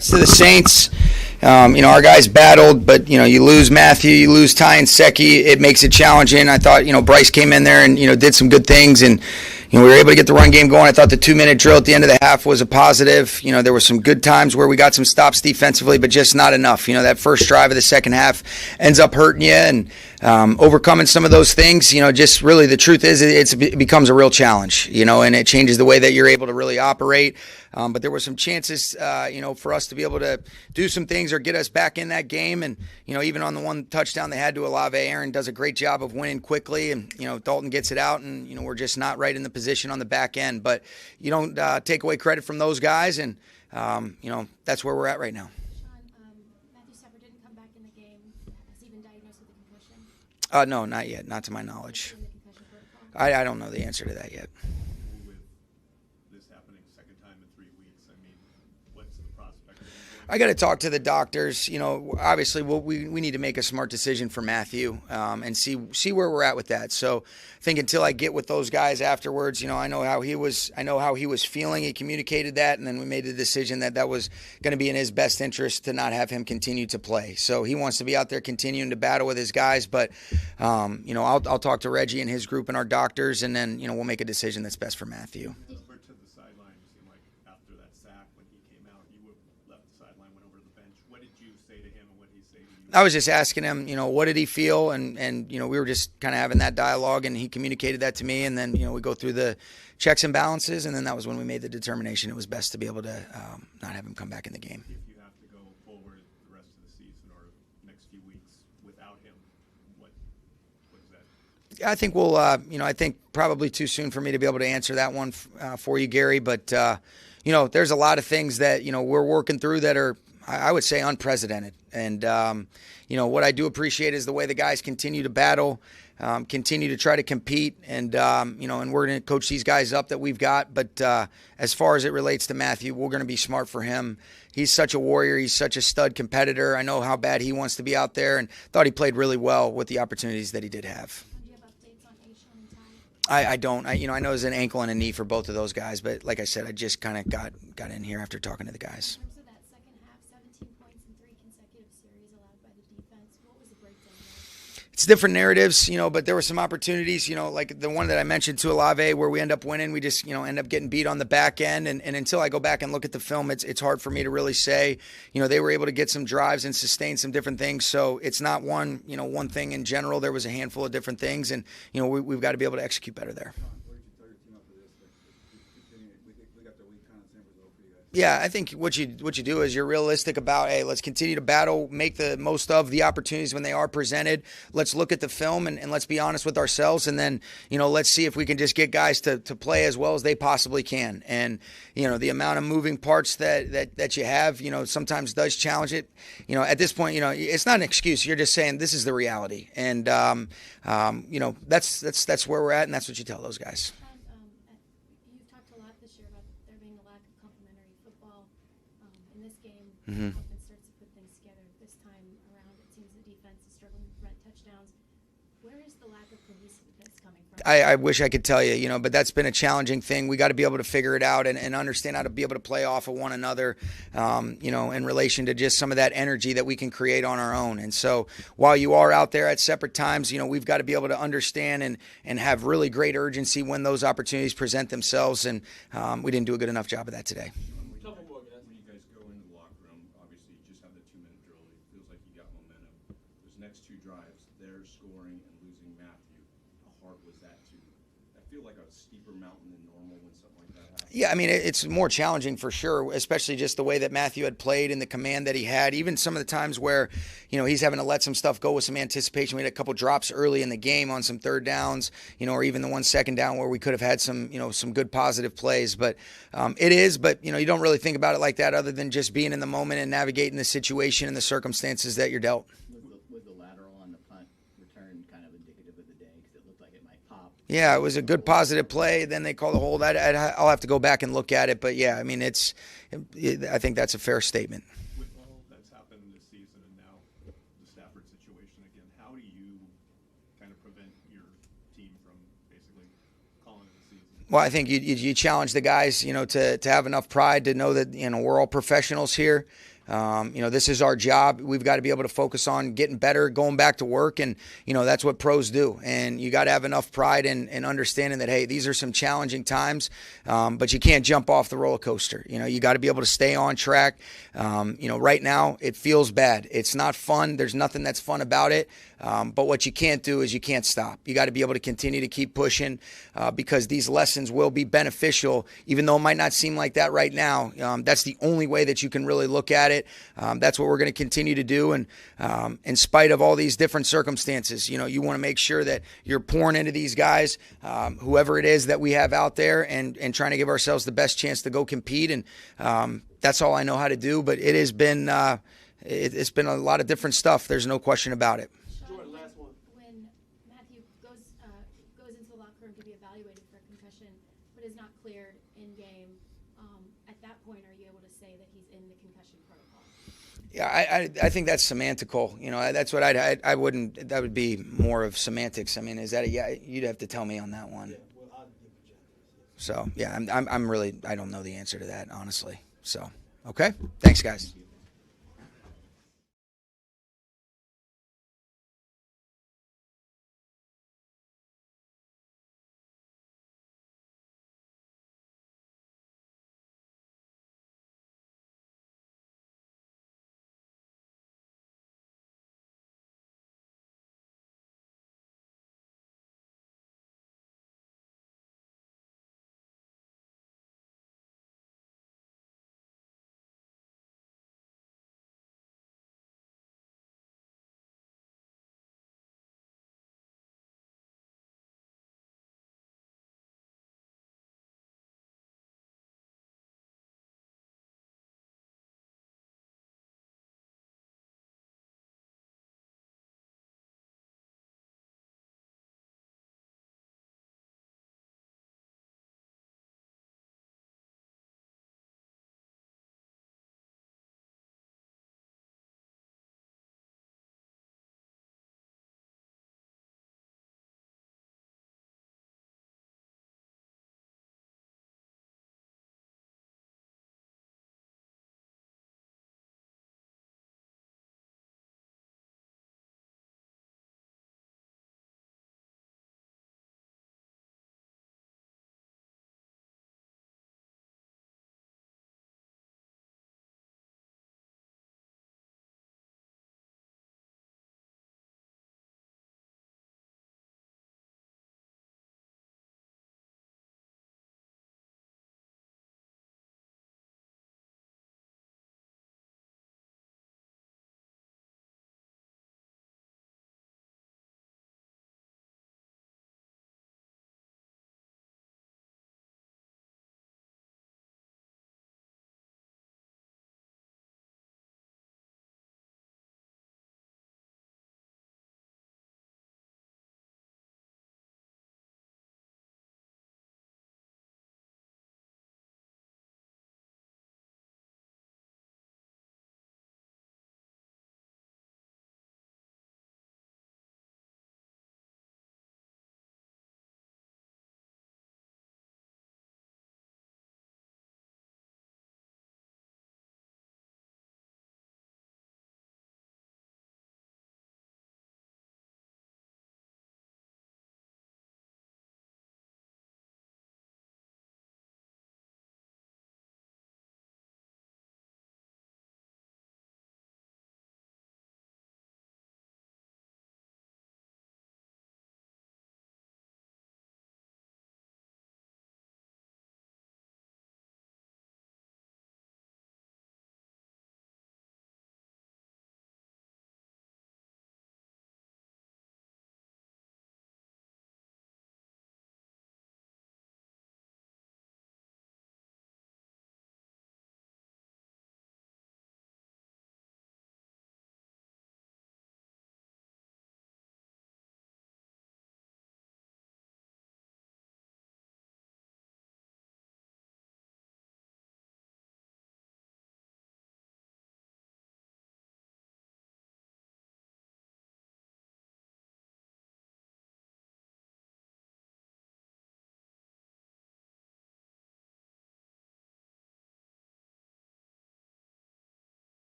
To the Saints. Our guys battled, but you lose Matthew, you lose Ty and Secchi. It makes it challenging. I thought Bryce came in there and did some good things, and we were able to get the run game going. I thought the 2-minute drill at the end of the half was a positive. There were some good times where we got some stops defensively, but just not enough. That first drive of the second half ends up hurting you, and overcoming some of those things. Just really the truth is it becomes a real challenge. And it changes the way that you're able to really operate. But there were some chances, for us to be able to do some things or get us back in that game. And, even on the one touchdown they had to Olave, Aaron does a great job of winning quickly. And, Dalton gets it out, and, we're just not right in the position on the back end. But you don't take away credit from those guys. And, that's where we're at right now. Sean, Matthew Stafford didn't come back in the game. Has he been diagnosed with a concussion? No, not yet. Not to my knowledge. I don't know the answer to that yet. I got to talk to the doctors. Obviously, we need to make a smart decision for Matthew and see where we're at with that. So, I think until I get with those guys afterwards, I know how he was feeling. He communicated that, and then we made the decision that was going to be in his best interest to not have him continue to play. So he wants to be out there continuing to battle with his guys. But I'll talk to Reggie and his group and our doctors, and then we'll make a decision that's best for Matthew. I was just asking him, what did he feel? And we were just kind of having that dialogue, and he communicated that to me. And then, we go through the checks and balances. And then that was when we made the determination it was best to be able to not have him come back in the game. If you have to go forward the rest of the season or next few weeks without him, what is that? I think I think probably too soon for me to be able to answer that one for you, Gary. But, there's a lot of things that, we're working through that are, I would say, unprecedented. And, what I do appreciate is the way the guys continue to battle, continue to try to compete. And, and we're going to coach these guys up that we've got. But as far as it relates to Matthew, we're going to be smart for him. He's such a warrior. He's such a stud competitor. I know how bad he wants to be out there, and thought he played really well with the opportunities that he did have. Do you have updates on Sean and Ty? I don't. I know there's an ankle and a knee for both of those guys. But like I said, I just kind of got in here after talking to the guys. In terms of that second half, 17 points in 3 consecutive series allowed by the defense. What was the breakdown there? It's different narratives, but there were some opportunities, like the one that I mentioned to Olave where we end up winning. We just, end up getting beat on the back end. And until I go back and look at the film, it's hard for me to really say, they were able to get some drives and sustain some different things. So it's not one thing in general. There was a handful of different things, and, we've got to be able to execute better there. Yeah, I think what you do is you're realistic about, hey, let's continue to battle, make the most of the opportunities when they are presented. Let's look at the film and let's be honest with ourselves, and then, let's see if we can just get guys to play as well as they possibly can. And, the amount of moving parts that you have, sometimes does challenge it. At this point, it's not an excuse. You're just saying this is the reality. And, that's where we're at, and that's what you tell those guys. You've talked a lot this year about there being a lack of complementary football in this game. Mm-hmm. Offense starts to put things together. This time around, it seems the defense is struggling to prevent touchdowns. Where is the lack of cohesiveness coming from? I wish I could tell you, but that's been a challenging thing. We got to be able to figure it out and understand how to be able to play off of one another, in relation to just some of that energy that we can create on our own. And so while you are out there at separate times, we've got to be able to understand and have really great urgency when those opportunities present themselves. And we didn't do a good enough job of that today. When you guys go into the locker room, obviously you just have the 2-minute drill. It feels like you got momentum. Those next 2 drives, they're scoring and losing Matthew. How hard was that I feel like a steeper mountain than normal when something like that happens? Yeah, I mean, it's more challenging for sure, especially just the way that Matthew had played and the command that he had. Even some of the times where, he's having to let some stuff go with some anticipation. We had a couple drops early in the game on some third downs, or even the 1 second down where we could have had some, some good positive plays. But you don't really think about it like that other than just being in the moment and navigating the situation and the circumstances that you're dealt. Was the lateral on the punt return kind of indicative of the day because it looked like it might pop? Yeah, it was a good positive play. Then they call the hold. I'll have to go back and look at it. But, yeah, I mean, I think that's a fair statement. With all that's happened this season and now the Stafford situation again, how do you kind of prevent your team from basically calling it a season? Well, I think you challenge the guys, to have enough pride to know that, we're all professionals here. This is our job. We've got to be able to focus on getting better, going back to work, and that's what pros do. And you got to have enough pride and understanding that, hey, these are some challenging times, but you can't jump off the roller coaster. You got to be able to stay on track. Right now it feels bad. It's not fun. There's nothing that's fun about it. But what you can't do is you can't stop. You got to be able to continue to keep pushing because these lessons will be beneficial, even though it might not seem like that right now. That's the only way that you can really look at it. That's what we're going to continue to do. And in spite of all these different circumstances, you want to make sure that you're pouring into these guys, whoever it is that we have out there, and trying to give ourselves the best chance to go compete. And that's all I know how to do. But it has been it's been a lot of different stuff. There's no question about it. Jordan, last one. When Matthew goes into the locker room to be evaluated for a concussion, but is not cleared in game, at that point, are you able to say that he's in the concussion protocol? Yeah, I think that's semantical. That's what I wouldn't. That would be more of semantics. I mean, is that yeah? You'd have to tell me on that one. Yeah, well, I'll give it to you. So yeah, I'm really I don't know the answer to that, honestly. So okay, thanks guys.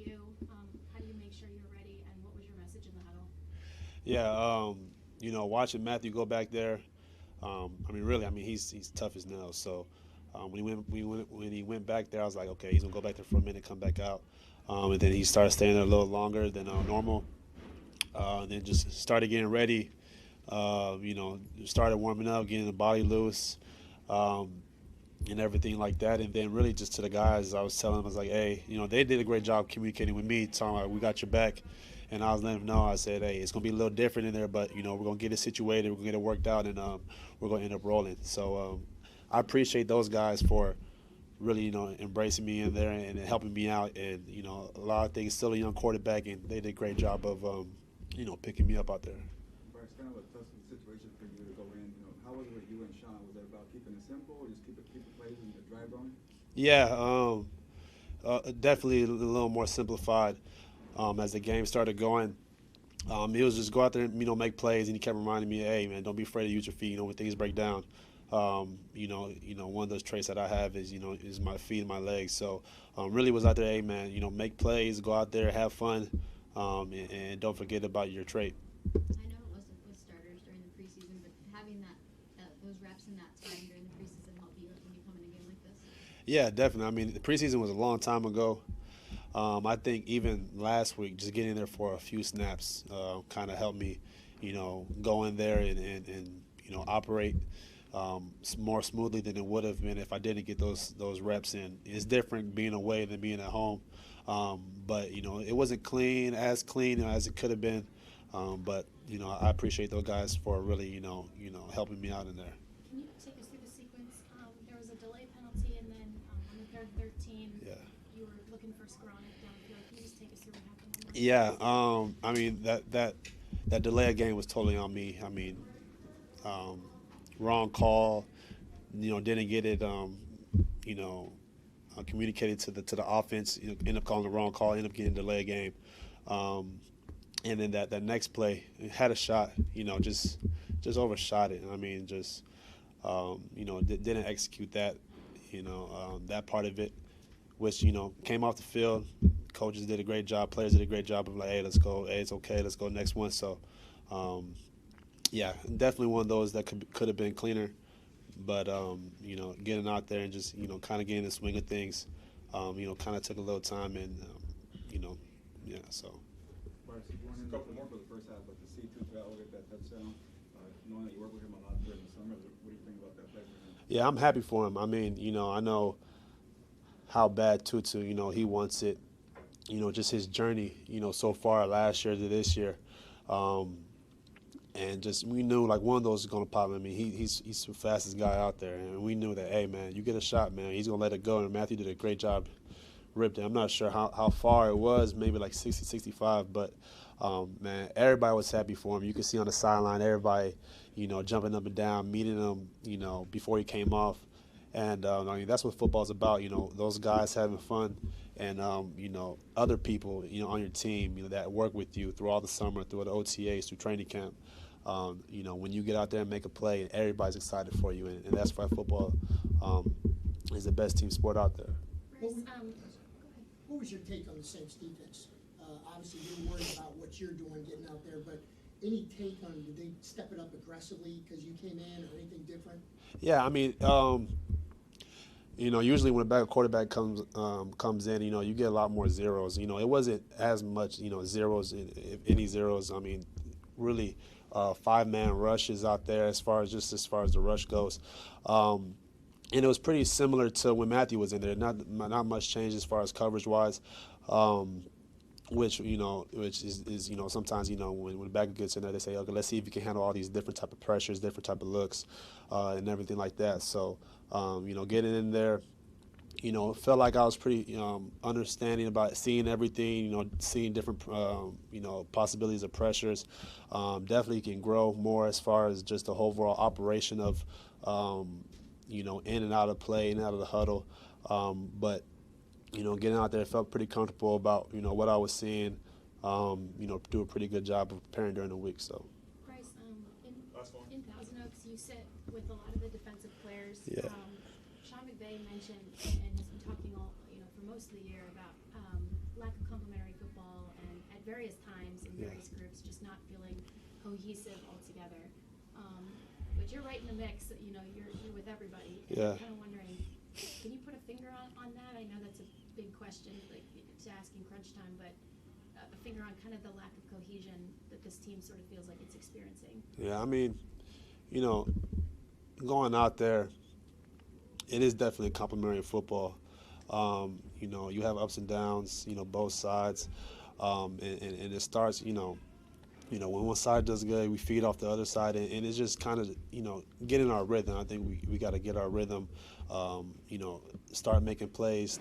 you. How do you make sure you're ready, and what was your message in the huddle? Yeah, watching Matthew go back there, really, he's tough as nails. So when he went back there, I was like, okay, he's gonna go back there for a minute, come back out, and then he started staying there a little longer than normal, and then just started getting ready. Started warming up, getting the body loose, and everything like that. And then really just to the guys, I was telling them, I was like, hey, they did a great job communicating with me, telling me, like, we got your back. And I was letting them know, I said, hey, it's going to be a little different in there, but, we're going to get it situated, we're going to get it worked out, and we're going to end up rolling. So I appreciate those guys for really, embracing me in there and helping me out. And, a lot of things, still a young quarterback, and they did a great job of, picking me up out there. Bryce, kind of a tough situation for you to go in. How was it with you and Sean? Was it about keeping it simple or just keep the plays and the drive going? Yeah, definitely a little more simplified as the game started going. He was just go out there and make plays, and he kept reminding me, hey man, don't be afraid to use your feet. When things break down, one of those traits that I have is is my feet and my legs. So really was out there, hey man, make plays, go out there, have fun, and don't forget about your trait. I know it wasn't with starters during the preseason, but having those reps and that time during the preseason help you when you come in a game like this? Yeah, definitely. The preseason was a long time ago. I think even last week, just getting there for a few snaps kind of helped me, go in there and operate more smoothly than it would have been if I didn't get those reps in. It's different being away than being at home, but it wasn't clean as it could have been. But I appreciate those guys for really helping me out in there. Can you take us through the sequence? There was a delay penalty, and then on the third 13, Yeah. you were looking for Skoranek downfield. Can you just take us through what happened on that? Yeah, that delay game was totally on me. Wrong call. Didn't get it. Communicated to the offense. End up calling the wrong call. End up getting a delay game. And then that next play, had a shot. Just overshot it. Didn't execute that. That part of it, which came off the field. Coaches did a great job. Players did a great job of like, hey, let's go. Hey, it's okay. Let's go next one. So, yeah, definitely one of those that could have been cleaner. But getting out there and just kind of getting the swing of things, kind of took a little time and yeah. So. Bryce, you weren't in more for the first half, but to see Tutu get that touchdown, knowing that you worked with him a lot during the summer, what do you think about that play for him? Yeah, I'm happy for him. I know how bad Tutu, he wants it. Just his journey, so far last year to this year. And just we knew like one of those is going to pop. He's the fastest guy out there. And we knew that, hey, man, you get a shot, man, he's going to let it go. And Matthew did a great job. Ripped it. I'm not sure how far it was, maybe like 60, 65. But, man, everybody was happy for him. You could see on the sideline everybody, jumping up and down, meeting him, before he came off. And, that's what football's about, those guys having fun. And, other people, on your team, that work with you through all the summer, through the OTAs, through training camp. When you get out there and make a play, and everybody's excited for you. And that's why football is the best team sport out there. Bryce, go ahead. What was your take on the Saints defense? Obviously, you're worried about what you're doing getting out there, but any take on did they step it up aggressively because you came in or anything different? Yeah, usually when a backup quarterback comes in, you get a lot more zeros. It wasn't as much, zeros, if any zeros. Really, 5-man rushes out there as far as the rush goes. And it was pretty similar to when Matthew was in there. Not much change as far as coverage wise, which is sometimes when the backup gets in there, they say, okay, let's see if you can handle all these different type of pressures, different type of looks, and everything like that. So getting in there, felt like I was pretty understanding about seeing everything, seeing different possibilities of pressures. Definitely can grow more as far as just the overall operation of in and out of play, in and out of the huddle. But, getting out there, felt pretty comfortable about, what I was seeing, do a pretty good job of preparing during the week. So. Bryce, in Thousand Oaks, you sit with a lot of the defensive players. Yeah. Sean McVay mentioned and has been talking all, for most of the year about lack of complementary various times in Yeah. various groups, just not feeling cohesive altogether. But you're right in the mix. You know, you're with everybody. And Yeah. I'm kind of wondering, can you put a finger on that? I know that's a big question, like to ask in crunch time, but a finger on kind of the lack of cohesion that this team sort of feels like it's experiencing. Yeah, I mean, you know, going out there, it is definitely complimentary football. You know, you have ups and downs, you know, both sides. And it starts, when one side does good, we feed off the other side, and it's just kind of, getting our rhythm. I think we got to get our rhythm, start making plays,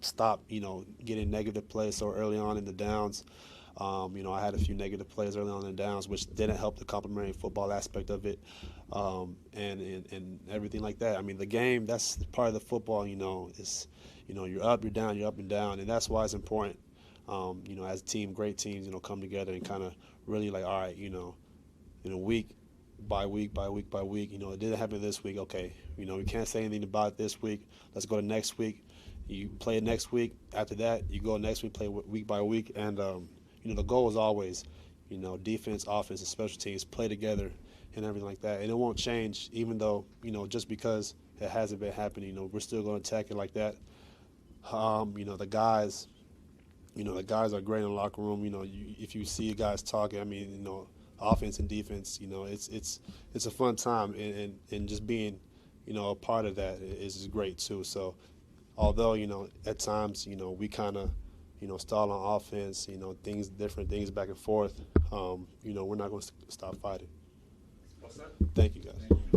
stop, getting negative plays so early on in the downs. I had a few negative plays early on in the downs, which didn't help the complimentary football aspect of it, and everything like that. I mean, the game, that's part of the football, is, you're up, you're down, you're up and down, and that's why it's important, as a team, great teams, come together and kind of really like, all right, week by week by week by week, it didn't happen this week, okay, we can't say anything about it this week, let's go to next week, you play it next week, after that, you go next week, play week by week, and the goal is always, defense, offense, and special teams play together and everything like that. And it won't change, even though, just because it hasn't been happening, we're still going to attack it like that. The guys are great in the locker room. If you see guys talking, I mean, offense and defense, it's a fun time. And just being, a part of that is great too. So although, at times, we kind of, stall on offense, different things back and forth. We're not going to stop fighting. What's that? Thank you, guys. Thank you.